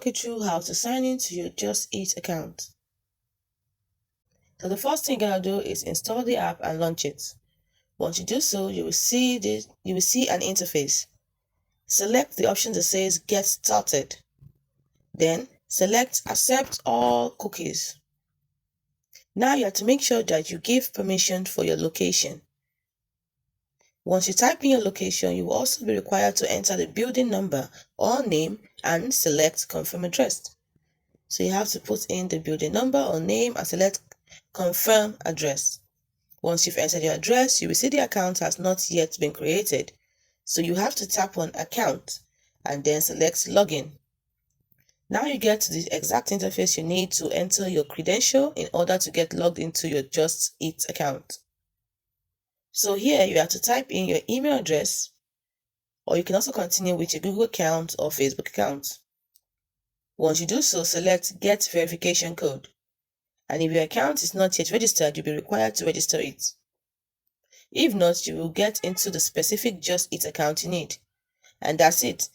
talk you through how to sign into your Just Eat account. So the first thing you're gonna do is install the app and launch it. Once you do so, you will see an interface. Select the option that says Get Started. Then select Accept All Cookies. Now you have to make sure that you give permission for your location. Once you type in your location, you will also be required to enter the building number or name and select Confirm Address. So you have to put in the building number or name and select Confirm Address. Once you've entered your address, you will see the account has not yet been created. So you have to tap on Account and then select Login. Now you get to the exact interface you need to enter your credential in order to get logged into your Just Eat account. So here you have to type in your email address, or you can also continue with your Google account or Facebook account. Once you do so, select Get Verification Code. And if your account is not yet registered, you'll be required to register it. If not, you will get into the specific Just Eat account you need. And that's it.